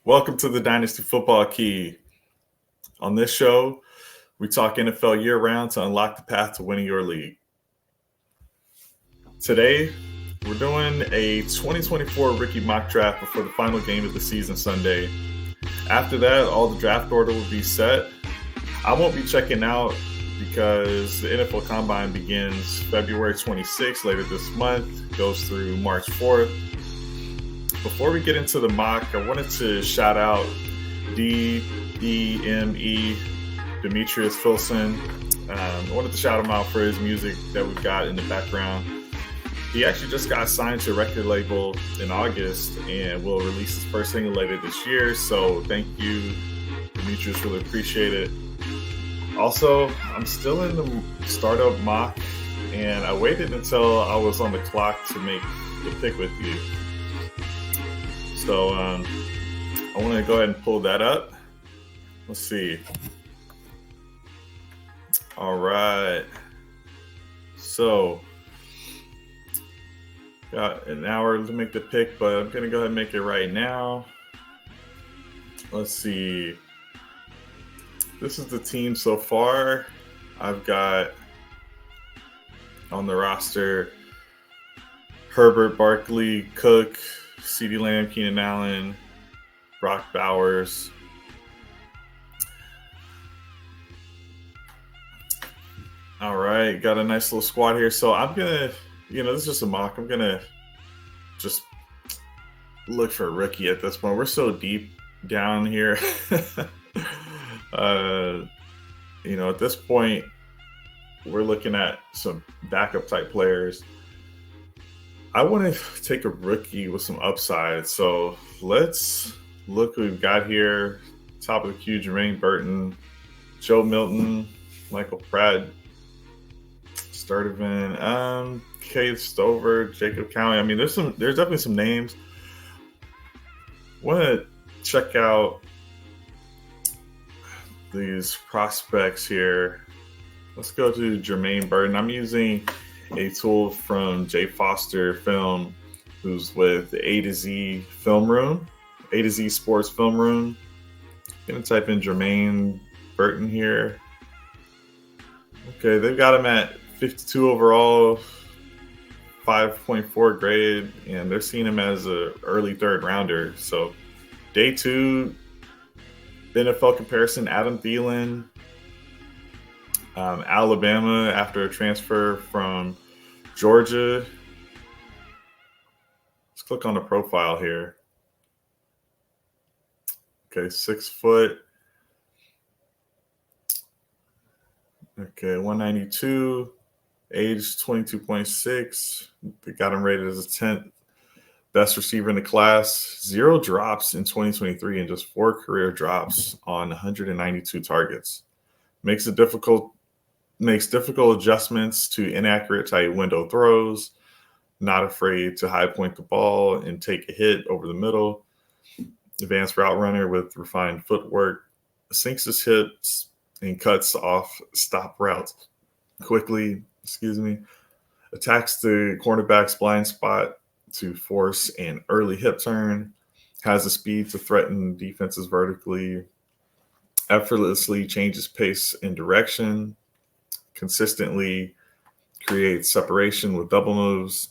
Welcome to the Dynasty Football Key. On this show, we talk NFL year round to unlock the path to winning your league. Today, we're doing a 2024 rookie mock draft before the final game of the season Sunday. After that, all the draft order will be set. I won't be checking out because the NFL Combine begins February 26th later this month, goes through March 4th. Before we get into the mock, I wanted to shout out DEME, Demetrius Filson. I wanted to shout him out for his music that we've got in the background. He actually just got signed to a record label in August and will release his first single later this year. So thank you, Demetrius, really appreciate it. Also, I'm still in the startup mock, and I waited until I was on the clock to make the pick with you. So I want to go ahead and pull that up. Let's see. All right. So got an hour to make the pick, but I'm going to go ahead and make it right now. Let's see. This is the team so far. I've got on the roster Herbert, Barkley, Cook, CeeDee Lamb, Keenan Allen, Brock Bowers. All right, got a nice little squad here. So I'm going to, this is just a mock. I'm going to just look for a rookie at this point. We're so deep down here. At this point, we're looking at some backup type players. I want to take a rookie with some upside. So let's look who we've got here. Top of the queue, Jermaine Burton, Joe Milton, Michael Pratt, Sturdivant, Cade Stover, Jacob County. I mean, there's definitely some names. Want to check out these prospects here. Let's go to Jermaine Burton. I'm using a tool from Jay Foster Film, who's with the A to Z Film Room, A to Z Sports Film Room. I'm gonna type in Jermaine Burton here. Okay, they've got him at 52 overall, 5.4 grade, and they're seeing him as an early third rounder. So day two, NFL comparison, Adam Thielen, Alabama after a transfer from Georgia. Let's click on the profile here. Okay, 6 foot. Okay, 192, age 22.6. They got him rated as a 10th best receiver in the class. 0 drops in 2023 and just 4 career drops on 192 targets. Makes difficult adjustments to inaccurate tight window throws, not afraid to high point the ball and take a hit over the middle. Advanced route runner with refined footwork, sinks his hips and cuts off stop routes quickly. Attacks the cornerback's blind spot to force an early hip turn, has the speed to threaten defenses vertically, effortlessly changes pace and direction, consistently creates separation with double moves,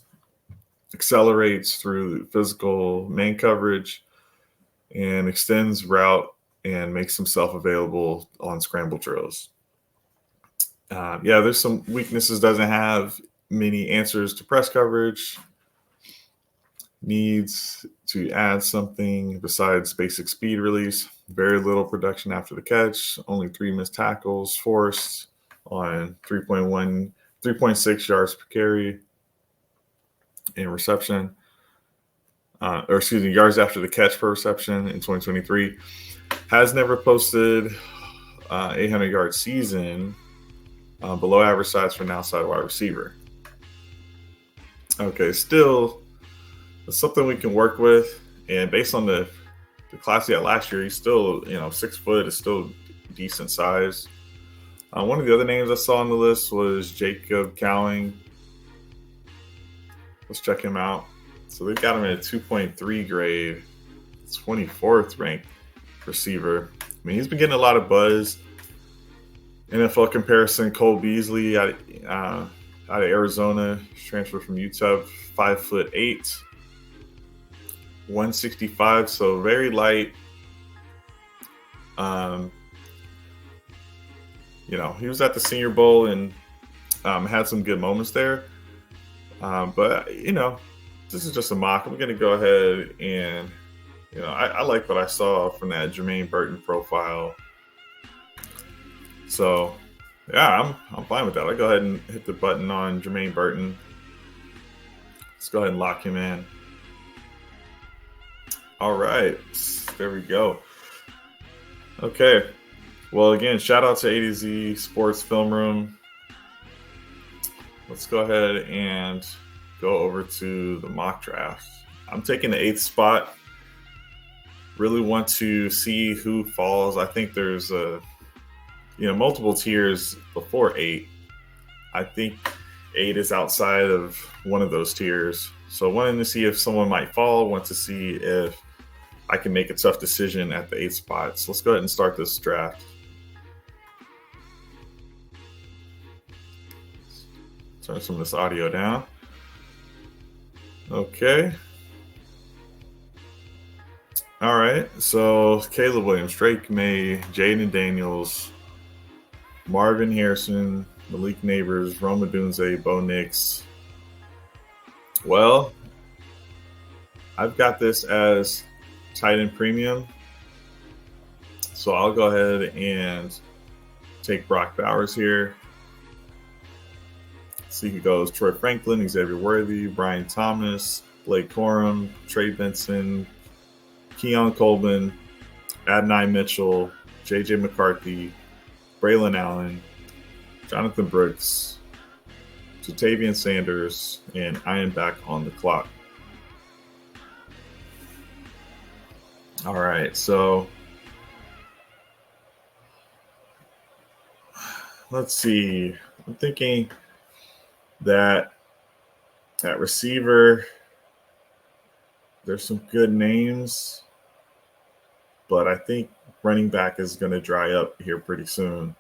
accelerates through physical man coverage, and extends route and makes himself available on scramble drills. There's some weaknesses. Doesn't have many answers to press coverage. Needs to add something besides basic speed release. Very little production after the catch. Only 3 missed tackles forced on 3.6 yards per carry in reception. Yards after the catch per reception in 2023. Has never posted 800-yard season. Below average size for an outside wide receiver. Okay, still it's something we can work with. And based on the class he had last year, he's still, 6 foot is still decent size. One of the other names I saw on the list was Jacob Cowing. Let's check him out. So they've got him at a 2.3 grade. 24th ranked receiver. I mean, he's been getting a lot of buzz. NFL comparison: Cole Beasley out of Arizona, transferred from UTEP, 5'8", 165, so very light. He was at the Senior Bowl and had some good moments there. But this is just a mock. I'm going to go ahead and, I like what I saw from that Jermaine Burton profile. So, yeah, I'm fine with that. I'll go ahead and hit the button on Jermaine Burton. Let's go ahead and lock him in. All right, there we go. Okay. Well, again, shout out to A to Z Sports Film Room. Let's go ahead and go over to the mock draft. I'm taking the 8th spot. Really want to see who falls. I think there's multiple tiers before 8. I think 8 is outside of one of those tiers. So wanting to see if someone might fall, want to see if I can make a tough decision at the 8th spot. So let's go ahead and start this draft. Turn some of this audio down. Okay. All right. So Caleb Williams, Drake May, Jaden Daniels, Marvin Harrison, Malik Neighbors, Roma Dunze, Bo Nix. Well, I've got this as tight end premium. So I'll go ahead and take Brock Bowers here. See who goes: Troy Franklin, Xavier Worthy, Brian Thomas, Blake Corum, Trey Benson, Keon Coleman, Adonai Mitchell, J.J. McCarthy, Braylon Allen, Jonathan Brooks, Jatavian Sanders, and I am back on the clock. All right, so let's see. I'm thinking that at receiver, there's some good names, but I think running back is going to dry up here pretty soon.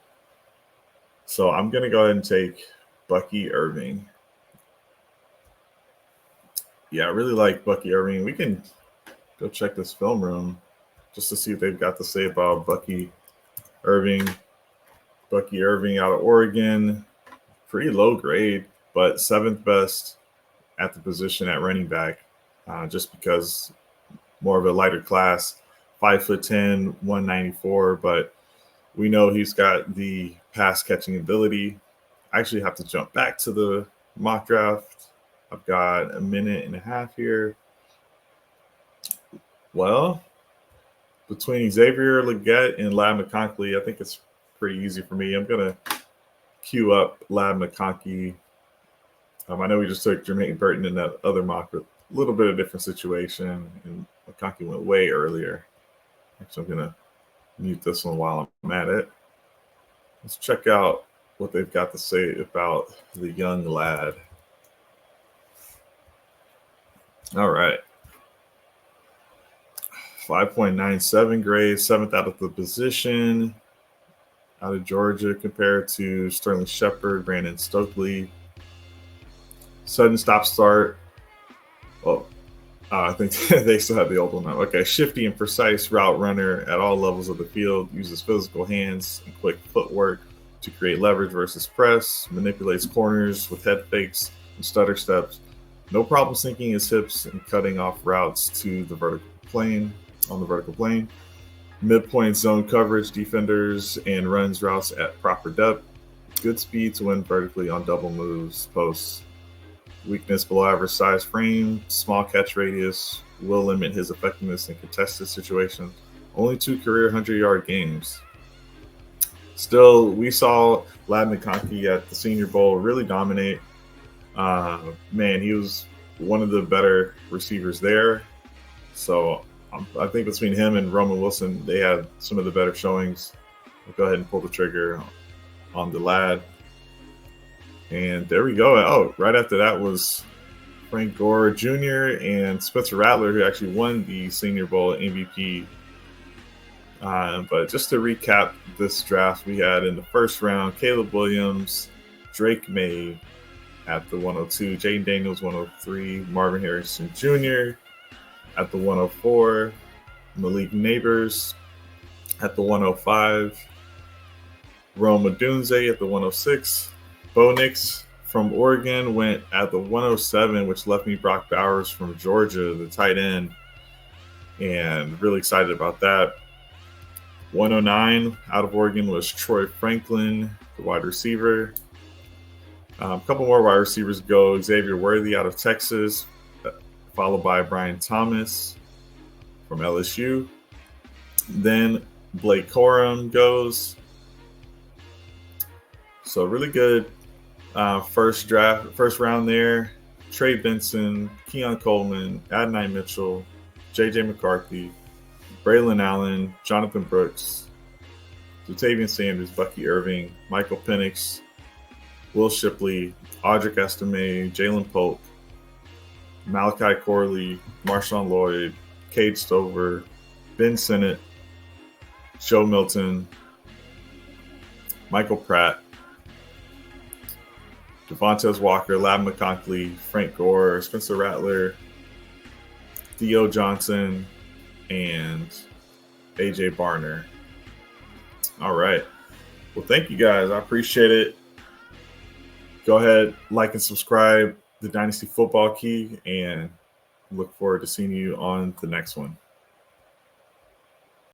So I'm going to go ahead and take Bucky Irving. Yeah, I really like Bucky Irving. We can go check this film room just to see what they've got to say about Bucky Irving. Bucky Irving out of Oregon, pretty low grade, but 7th best at the position at running back, just because more of a lighter class, 5'10", 194, but we know he's got the pass catching ability. I actually have to jump back to the mock draft. I've got a minute and a half here. Well, between Xavier Legette and Lad McConkey, I think it's pretty easy for me. I'm going to queue up Lad McConkey. I know we just took Jermaine Burton in that other mock, but a little bit of different situation, and McConkey went way earlier. Actually, I'm going to mute this one while I'm at it. Let's check out what they've got to say about the young lad. All right. 5.97 grade, 7th out of the position, out of Georgia, compared to Sterling Shepard, Brandon Stokely. Sudden stop start. Oh, I think they still have the old one now. Okay, shifty and precise route runner at all levels of the field, uses physical hands and quick footwork to create leverage versus press, manipulates corners with head fakes and stutter steps. No problem sinking his hips and cutting off routes to the vertical plane, on the vertical plane. Midpoint zone coverage defenders and runs routes at proper depth. Good speed to win vertically on double moves, posts. Weakness: below average size frame, small catch radius, will limit his effectiveness in contested situations. Only 2 career 100-yard games. Still, we saw Lad McConkey at the Senior Bowl really dominate. Man, he was one of the better receivers there. So I think between him and Roman Wilson, they had some of the better showings. I'll go ahead and pull the trigger on the lad. And there we go. Oh, right after that was Frank Gore Jr. and Spencer Rattler, who actually won the Senior Bowl MVP. But just to recap this draft, we had in the first round Caleb Williams, Drake May at the 102, Jaden Daniels 103, Marvin Harrison Jr. at the 104, Malik Neighbors at the 105, Rome Odunze at the 106, Bo Nix from Oregon went at the 107, which left me Brock Bowers from Georgia, the tight end, and really excited about that. 109 out of Oregon was Troy Franklin, the wide receiver. A couple more wide receivers go. Xavier Worthy out of Texas, followed by Brian Thomas from LSU. Then Blake Corum goes. So really good first round there. Trey Benson, Keon Coleman, Adonai Mitchell, J.J. McCarthy, Braylon Allen, Jonathan Brooks, Jatavian Sanders, Bucky Irving, Michael Penix, Will Shipley, Audric Estime, Jalen Polk, Malachi Corley, Marshawn Lloyd, Cade Stover, Ben Sinnott, Joe Milton, Michael Pratt, Devontae Walker, Lab McConkley, Frank Gore, Spencer Rattler, Theo Johnson, and AJ Barner. All right. Well, thank you guys. I appreciate it. Go ahead, like and subscribe to Dynasty Football Key, and look forward to seeing you on the next one.